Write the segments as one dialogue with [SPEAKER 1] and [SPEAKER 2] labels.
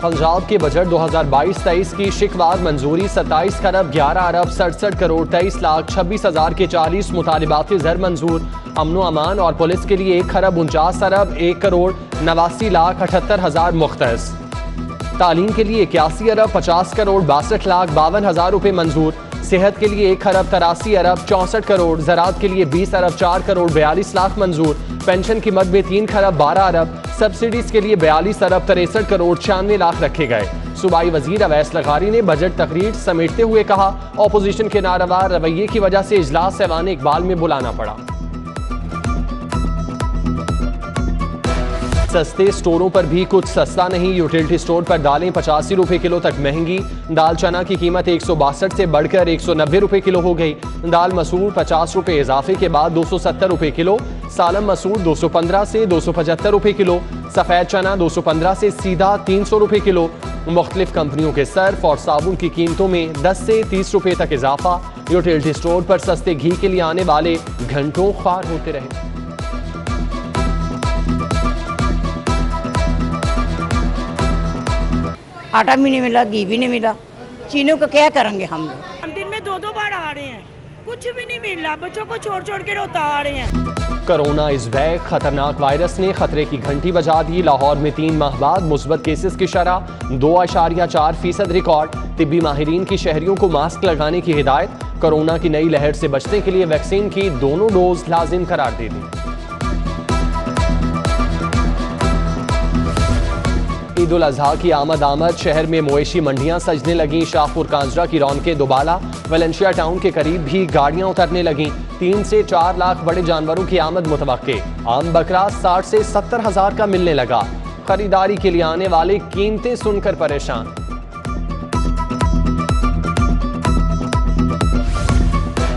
[SPEAKER 1] पंजाब के बजट 2022-23 की शिकवार मंजूरी 27 खरब 11 अरब 67 करोड़ 23 लाख 26 हजार के 40 मुतालिबात ज़र मंजूर। अमनो अमान और पुलिस के लिए 1 खरब 49 अरब 1 करोड़ 89 लाख 78 हजार मुख्तस। तालीम के लिए 81 अरब 50 करोड़ 62 लाख 52 हजार रुपए मंजूर। सेहत के लिए 1 खरब 83 अरब 64 करोड़, ज़राअत के लिए 20 अरब 4 करोड़ 42 लाख मंजूर। पेंशन की मद में 3 खरब 12 अरब, सब्सिडीज के लिए 42 अरब 63 करोड़ 96 लाख रखे गए। सूबाई वजीर अवैस लगारी ने बजट तकरीर समेटते हुए कहा, अपोजिशन के नारवा रवैये की वजह से इजलास ऐवान इकबाल में बुलाना पड़ा। सस्ते स्टोरों पर भी कुछ सस्ता नहीं। यूटिलिटी स्टोर पर दालें 85 रुपए किलो तक महंगी। दाल चना की कीमत 162 से बढ़कर 190 रुपए किलो हो गई। दाल मसूर 50 रुपए इजाफे के बाद 270 रुपए किलो। सालम मसूर 215 से 275 रुपए किलो। सफेद चना 215 से सीधा 300 रुपए किलो। मुख्तलिफ कंपनियों के सर्फ और साबुन की कीमतों में 10 से 30 रुपए तक इजाफा। यूटिलिटी स्टोर पर सस्ते घी के लिए आने वाले घंटों ख्वार होते रहे।
[SPEAKER 2] आटा भी नहीं मिला, घी भी नहीं मिला, चीनों को क्या करेंगे हम लोग।
[SPEAKER 3] हम दिन में 2-2 बार आ रहे हैं, कुछ भी नहीं मिल रहा, बच्चों को छोड़ छोड़ के रोता आ रहे हैं।
[SPEAKER 1] कोरोना इस बैग खतरनाक वायरस ने खतरे की घंटी बजा दी। लाहौर में 3 माह बाद मुस्बत केसेस की शरह 2.4% रिकॉर्ड। तिब्बी माहिरीन की शहरियों को मास्क लगाने की हिदायत। कोरोना की नई लहर से बचने के लिए वैक्सीन की दोनों डोज लाजिम करार दे दी। ईद उल अजहा की आमद शहर में मवेशी मंडियां सजने लगी। शाहपुर कांजरा की रौनकें दोबाला। वेलेंशिया टाउन के करीब भी गाड़ियां उतरने लगी। 3 से 4 लाख बड़े जानवरों की आमद मुतवक्के। आम बकरा 60 से 70 हजार का मिलने लगा। खरीदारी के लिए आने वाले कीमतें सुनकर परेशान।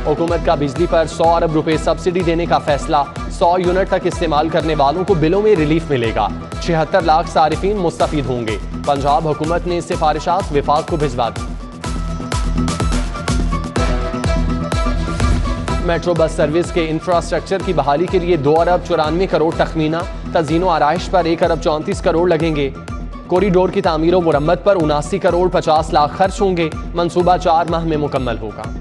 [SPEAKER 1] हुकूमत का बिजली पर 100 अरब रुपए सब्सिडी देने का फैसला। 100 यूनिट तक इस्तेमाल करने वालों को बिलों में रिलीफ मिलेगा। 76 लाख सारिफीन मुस्तफीद होंगे। पंजाब हुकूमत ने सिफारिशात विफाक को भिजवा दी। मेट्रो बस सर्विस के इंफ्रास्ट्रक्चर की बहाली के लिए 2 अरब 94 करोड़ तखमीना। तज़ीनो आराइश पर 1 अरब 34 करोड़ लगेंगे। कॉरिडोर की तामीर और मुरम्मत पर 79 करोड़ 50 लाख खर्च होंगे। मंसूबा 4 माह में मुकम्मल होगा।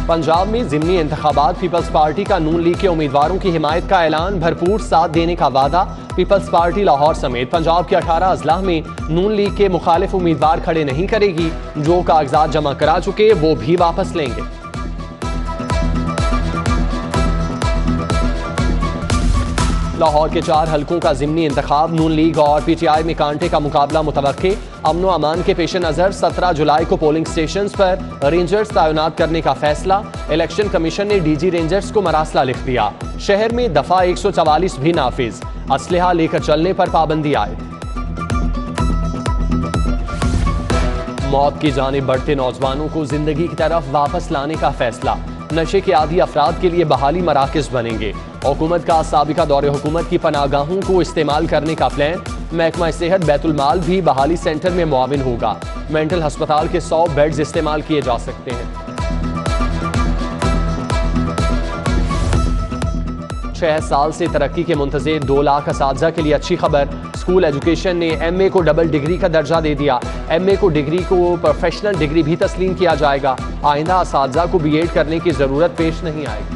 [SPEAKER 1] पंजाब में ज़िमनी इंतखाबात। पीपल्स पार्टी का नून लीग के उम्मीदवारों की हिमायत का ऐलान। भरपूर साथ देने का वादा। पीपल्स पार्टी लाहौर समेत पंजाब के 18 अजला में नून लीग के मुखालिफ उम्मीदवार खड़े नहीं करेगी। जो कागजात जमा करा चुके वो भी वापस लेंगे। लाहौर के 4 हलकों का ज़िमनी इंतखाब। नून लीग और पीटीआई में कांटे का मुकाबला मुतवक्के। अमनो अमान के पेश नज़र 17 जुलाई को पोलिंग स्टेशन पर रेंजर्स तैनात करने का फैसला। इलेक्शन कमीशन ने डीजी रेंजर्स को मरासला लिख दिया। शहर में दफा 144 भी नाफिज। असलहा लेकर चलने पर पाबंदी आयद। मौत की जानिब बढ़ते नौजवानों को जिंदगी की तरफ वापस लाने का फैसला। नशे के आदी अफराद के लिए बहाली मराकज़ बनेंगे। हुकूमत का साबिका दौरे हुकूमत की पनागाहों को इस्तेमाल करने का प्लान। महकमा सेहत बैतुल माल भी बहाली सेंटर में मुआविन होगा। मेंटल अस्पताल के 100 बेड्स इस्तेमाल किए जा सकते हैं। 6 साल से तरक्की के मुंतज़िर 2 लाख असातिज़ा के लिए अच्छी खबर। स्कूल एजुकेशन ने MA को डबल डिग्री का दर्जा दे दिया। MA को डिग्री को प्रोफेशनल डिग्री भी तस्लीम किया जाएगा। आइंदा असातिज़ा को BEd करने की ज़रूरत पेश नहीं आएगी।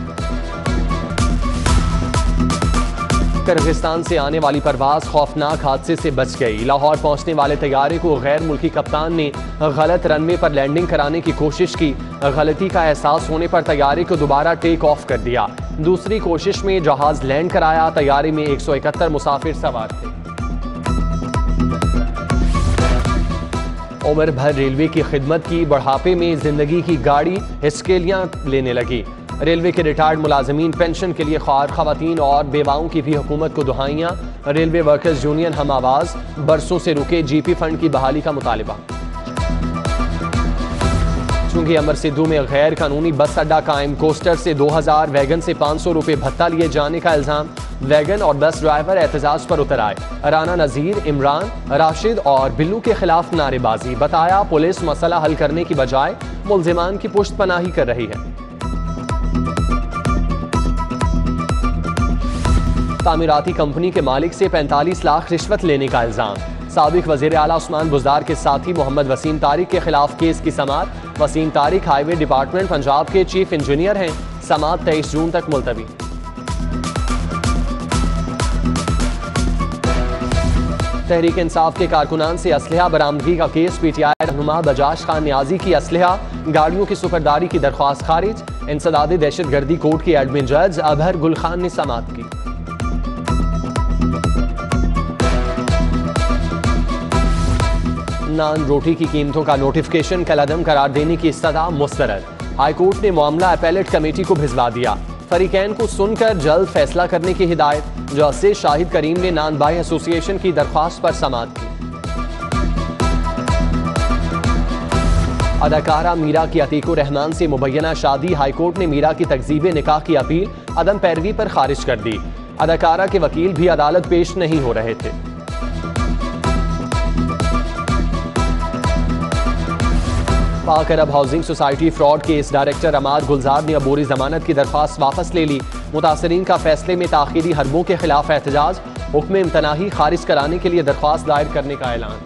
[SPEAKER 1] किर्गिस्तान से आने वाली परवाज खौफनाक हादसे से बच गई। लाहौर पहुंचने वाले तैयारे को गैर मुल्की कप्तान ने गलत रनवे पर लैंडिंग कराने की कोशिश की। गलती का एहसास होने पर तैयारे को दोबारा टेक ऑफ कर दिया। दूसरी कोशिश में जहाज लैंड कराया। तैयारे में 171 मुसाफिर सवार थे। उम्र भर रेलवे की खिदमत की। बुढ़ापे में जिंदगी की गाड़ी हिस्केलियां लेने लगी। रेलवे के रिटायर्ड मुलाजमीन पेंशन के लिए ख्वार खवातीन और बेवाओं की भी हुकूमत को दुहाइयाँ। रेलवे वर्कर्स यूनियन हम आवाज। बरसों से रुके GP फंड की बहाली का मुतालिबा। चूंकि अमर सिद्धू में गैर कानूनी बस अड्डा कायम। कोस्टर से 2000, वैगन से 500 रुपए भत्ता लिए जाने का इल्जाम। वैगन और बस ड्राइवर एहतजाज पर उतर आए। राना नजीर, इमरान, राशिद और बिल्लू के खिलाफ नारेबाजी। बताया पुलिस मसला हल करने की बजाय मुल्जिमान की पुश्त पनाही कर रही है। तामीराती कंपनी के मालिक से 45 लाख रिश्वत लेने का इल्जाम। साबिक वज़ीर आला उस्मान बुज़दार के साथी मोहम्मद वसीम तारिक के खिलाफ केस की समाअत। वसीम तारिक हाईवे डिपार्टमेंट पंजाब के चीफ इंजीनियर हैं। समाअत 23 जून तक मुलतवी। तहरीक इंसाफ के कारकुनान से असलहा बरामदगी का केस। पीटीआई रहनुमा बजाज खान न्याजी की असलहा गाड़ियों की सुपरदारी की दरख्वास्त खारिज। इंसदाद दहशतगर्दी कोर्ट की एडमिन जज अबहर गुल खान ने समाअत की। नान रोटी की कीमतों का नोटिफिकेशन कलअदम करार देने की इस्तदा मुस्तरद। हाईकोर्ट ने मामला अपीलेट कमेटी को भिजवा दिया। फरीकैन को सुनकर जल्द फैसला करने की हिदायत। जस्टिस शाहिद करीम ने नान बाई एसोसिएशन की दरख्वास्त पर समाअत की। अदाकारा मीरा की अतीकुर रहमान से मुबैना शादी। हाईकोर्ट ने मीरा की तकजीब निकाह की अपील अदम पैरवी पर खारिज कर दी। अदाकारा के वकील भी अदालत पेश नहीं हो रहे थे। Pak Arab housing society fraud case. Director Ammar Gulzar ने अबूरी जमानत की दरख्वास्त वापस ले ली। मुतासरीन का फैसले में ताखीरी हरबों के खिलाफ एहतजाज। हुक्म इम्तनाही खारिज कराने के लिए दरख्वास्त दायर करने का ऐलान।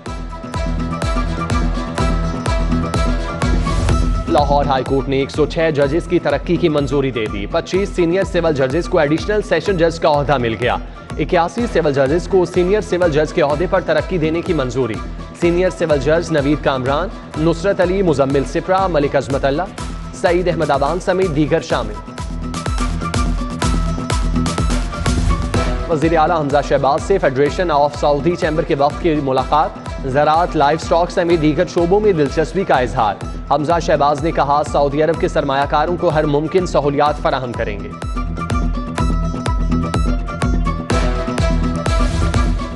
[SPEAKER 1] लाहौर हाई कोर्ट ने 106 जजेस की तरक्की की मंजूरी दे दी। 25 सीनियर सिविल जजेस को एडिशनल सेशन जज का ओहदा मिल गया। 81 सिविल जजेस को सीनियर सिविल जज के ओहदे पर तरक्की देने की मंजूरी। सीनियर सिविल जज नवीद कामरान, नुसरत अली, मुजम्मिल सिप्रा, मलिक अजमत अल्लाह, सईद अहमद अबान समेत दीगर शामिल। वज़ीर आला हमजा शहबाज से फेडरेशन ऑफ सऊदी चैम्बर के वक्त की मुलाकात। ज़राअत, लाइव स्टॉक समेत दीगर शोबों में दिलचस्पी का इजहार। हमजा शहबाज ने कहा सऊदी अरब के सरमायाकारों को हर मुमकिन सहूलियात फराहम करेंगे।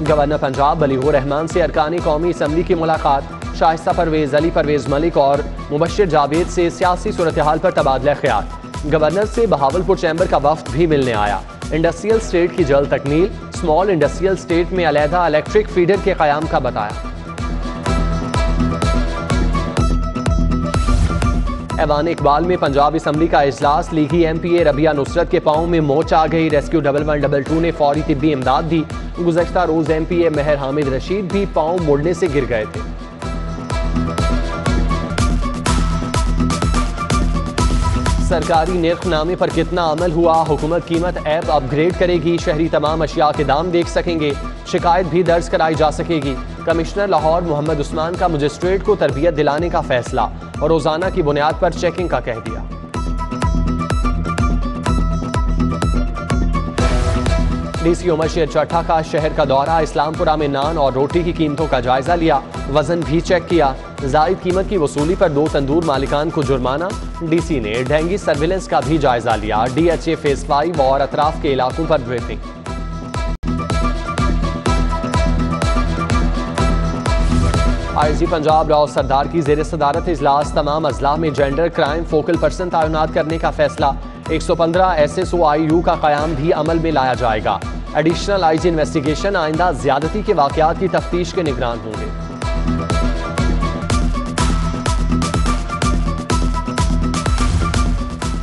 [SPEAKER 1] गवर्नर पंजाब बलीगुर रहमान से अरकान कौमी असम्बली की मुलाकात। शाइस्ता परवेज, अली परवेज मलिक और मुबश्शिर जावेद से सियासी सूरत हाल पर तबादला ख्याल। गवर्नर से बहावलपुर चैम्बर का वफ्द भी मिलने आया। इंडस्ट्रियल स्टेट की जल्द तकमील। स्मॉल इंडस्ट्रियल स्टेट में अलहदा इलेक्ट्रिक फीडर के क़याम का बताया। ऐवान इकबाल में पंजाब असम्बली का इजलास। लीगी MPA रबिया नुसरत के पाँव में मोच आ गई। रेस्क्यू 1112 ने फौरी तिब्बी इमदाद दी। गुज़श्ता रोज MPA मेहर हामिद रशीद भी पाँव मुड़ने से गिर गए थे। सरकारी निर्खनामे पर कितना अमल हुआ। हुकूमत कीमत ऐप अपग्रेड करेगी। शहरी तमाम अशिया के दाम देख सकेंगे। शिकायत भी दर्ज कराई जा सकेगी। कमिश्नर लाहौर मोहम्मद उस्मान का मजिस्ट्रेट को तरबियत दिलाने का फैसला और रोजाना की बुनियाद पर चेकिंग का कह दिया। DC उमर शेर चट्ठा का शहर का दौरा। इस्लामपुरा में नान और रोटी की कीमतों का जायजा लिया। वजन भी चेक किया। जायद कीमत की वसूली पर 2 तंदूर मालिकान को जुर्माना। DC ने डेंगी सर्विलेंस का भी जायजा लिया। DHA फेज 5 और अतराफ के इलाकों पर ब्रीफिंग। IG पंजाब राव सरदार की जेर सदारत इजलास। तमाम अजला में जेंडर क्राइम फोकल पर्सन तैनात करने का फैसला। 115 SSOIU का क़याम भी अमल में लाया जाएगा। एडिशनल IG इन्वेस्टिगेशन आइंदा ज्यादती के वाक़यात की तफ्तीश के निगरान होंगे।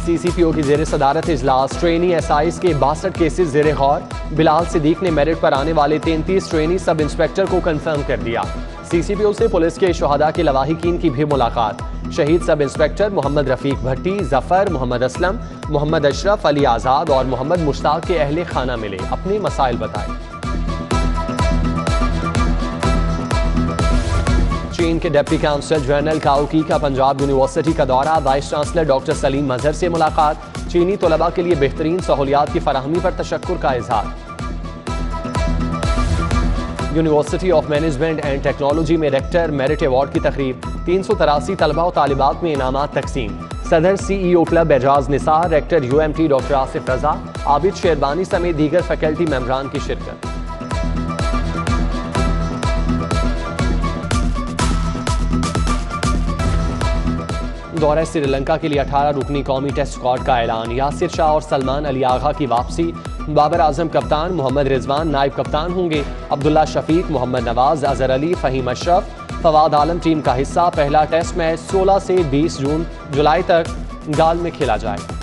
[SPEAKER 1] CCPO की जेर सदारत इजलास। ट्रेनी SIs के 62 केसेस जेर गौर। बिलाल सिद्दीक ने मेरिट पर आने वाले 33 ट्रेनी सब इंस्पेक्टर को कंफर्म कर दिया। CCPO से पुलिस के शुहदा के लवाहिकीन की भी मुलाकात। शहीद सब इंस्पेक्टर मोहम्मद रफीक भट्टी, जफर, मोहम्मद असलम, मोहम्मद अशरफ, अली आज़ाद और मोहम्मद मुश्ताक के अहले खाना मिले, अपने मसाइल बताए। चीन के डिप्टी काउंसिल जनरल काओ की का पंजाब यूनिवर्सिटी का दौरा। वाइस चांसलर डॉक्टर सलीम मजहर से मुलाकात। चीनी तलबा के लिए बेहतरीन सहूलियात की फराहमी पर तशक्कुर का इजहार। University of management and technology में रेक्टर मेरिट अवार्ड की तकरीब। 383 तलबा और तालिबात में इनामात तकसीम। सदर CEO club Ejaz Nisar, rector UMT doctor Asif Raza, Abid Sherbani समेत दीगर फैकल्टी मेंबरान की शिरकत। दौरा श्रीलंका के लिए 18 रुकनी कौमी टेस्ट स्क्वाड का ऐलान। यासिर शाह और सलमान अली आगा की वापसी। बाबर आजम कप्तान, मोहम्मद रिजवान नायब कप्तान होंगे। अब्दुल्ला शफीक, मोहम्मद नवाज, अजहर अली, फहीम अशरफ, फवाद आलम टीम का हिस्सा। पहला टेस्ट मैच 16 से 20 जुलाई तक गाल में खेला जाएगा।